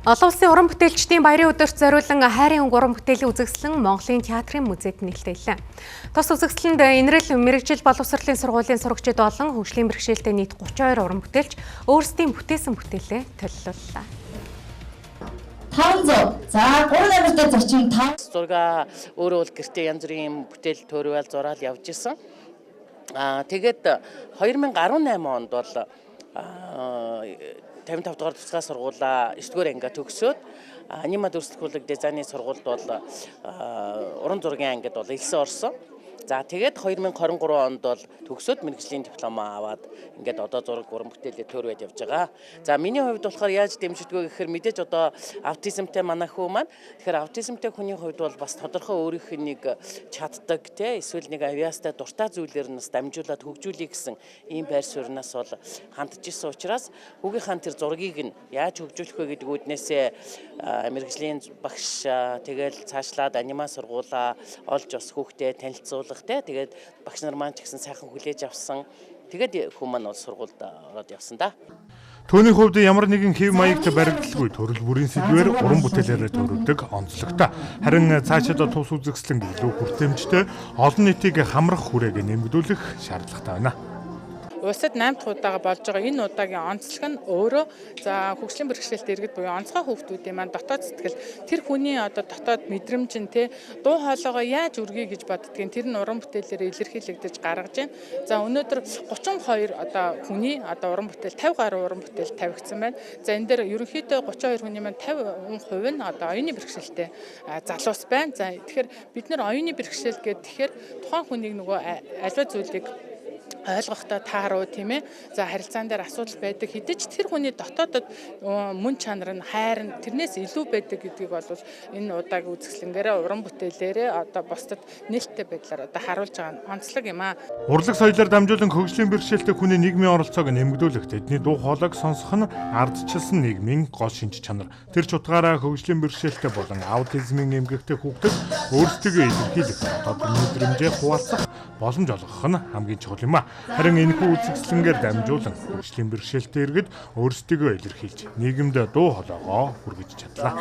Олон улсын уран бүтээлчдийн баярын өдөрт зориулан хайрын өнгө уран бүтээлийн үзэгсэлэн Монголын театрын музейд нээлттэйлээ. Тус үзэгсэлэнд инрэл мэргэжил боловсролын сургуулийн сурагчид болон хөгжлийн бэрхшээлтэй нийт 32 уран бүтээлч өөрсдийн бүтээсэн бүтээлээ төлөвлөлөө. 500. За 3 намжтай зарчим 5. Зурга өөрөө бол гэртээ янз бүрийн бүтээл төрөөл зураал явж исэн. Тэгээд 2018 онд бол 55 дугаар тусгай сургуулаа 9 дугаар анги төгсөөд анимат өрсөлдөхүүлэг дизайны сургуульд бол уран зургийн ангид бол элсэн орсон. За тэгээд 2023 онд бол төгсөөд мэргэжлийн дипломоо аваад ингээд одоо зураг уран бүтээлээ төрөөд явж байгаа. За миний хувьд болохоор яаж дэмжигдгөө гэхээр мэдээж одоо аутизмтай манай хүү маань тэгэхээр аутизмтай хүний хувьд бол бас тодорхой өөрийнх нь нэг чаддаг те эсвэл нэг авиастай дуртай зүйлээр нас дамжуулаад хөгжүүлэх гэсэн ийм байр сууриас бол хандж исэн учраас хүүгийнхаа тэр зургийг нь яаж хөгжүүлэх вэ гэдэг үүднээсээ мэргэжлийн багш тэгэл цаашлаад анима сургуулаа олж бас хүүхдэд танилцуулах тэгээд багш нар маань ч гэсэн сайхан хүлээж авсан. Тэгээд хүмүүс маань бол сургуульд ороод явсан да. Төвний хувьд ямар нэгэн хэв маягт баригдалгүй төрөл бүрийн сэдвээр уран бүтээлээрээ төрүүлдэг онцлогтой. Харин цаашид тус үзэгслэн илүү хүртээмжтэй олон нийтийг хамрах хүрээгээ нэмэгдүүлэх шаардлагатай байна. Улсад 8 дахь удаага болж байгаа энэ удаагийн онцлог нь өөрөө за хөгжлийн бэрхшээлтэй иргэд буюу онцгой хүүхдүүдийн маань дотоод сэтгэл тэр хүний одоо дотоод мэдрэмж нь те дуу хоолойгоо яаж үргэе гэж боддгийг тэр нь уран бүтээлээр илэрхийлэгдэж гаргаж байна. За өнөөдөр 32 одоо хүний одоо уран бүтээл 50 гаруй уран бүтээл тавигдсан байна. За энэ дээр ерөнхийдөө 32 хүний маань 50% нь одоо оюуны бэрхшээлтэй залуус байна. За тэгэхээр бид нар оюуны бэрхшээл гэхээр тухайн хүнийг нөгөө альва зүйлийг ойлгохтой тааруу тийм ээ. За харилцаан дээр асуудал байдаг хэдиж тэр хүний дотоодод мөн чанар нь хайр нь тэрнээс илүү байдаг гэдгийг бол энэ удаагийн үзэсгэлэнгээрээ уран бүтээлээрээ одоо бусдад нээлттэй байдлаар одоо харуулж байгаа онцлог юм аа. Урлаг соёлоор дамжуулан хөгжлийн бэрхшээлтэй хүний нийгмийн оролцоог нэмэгдүүлэх тэдний дуу хоолойг сонсох нь ардчилсан нийгмийн гол шинж чанар. Тэр ч утгаараа хөгжлийн бэрхшээлтэй болон аутизмын эмгэгтэй хүүхдэд өөрсдөө илэрхийлэх одоо мэдрэмжээ хуваалцах боломж олгох нь хамгийн чухал юм аа. Харин энэхүү үзэсгэлэнгээр дамжуулан хөгжлийн бэрхшээлтэй иргэд өөрсдөө илэрхийлж нийгэмд дуу хоолойгоо хүргэж чадлаа.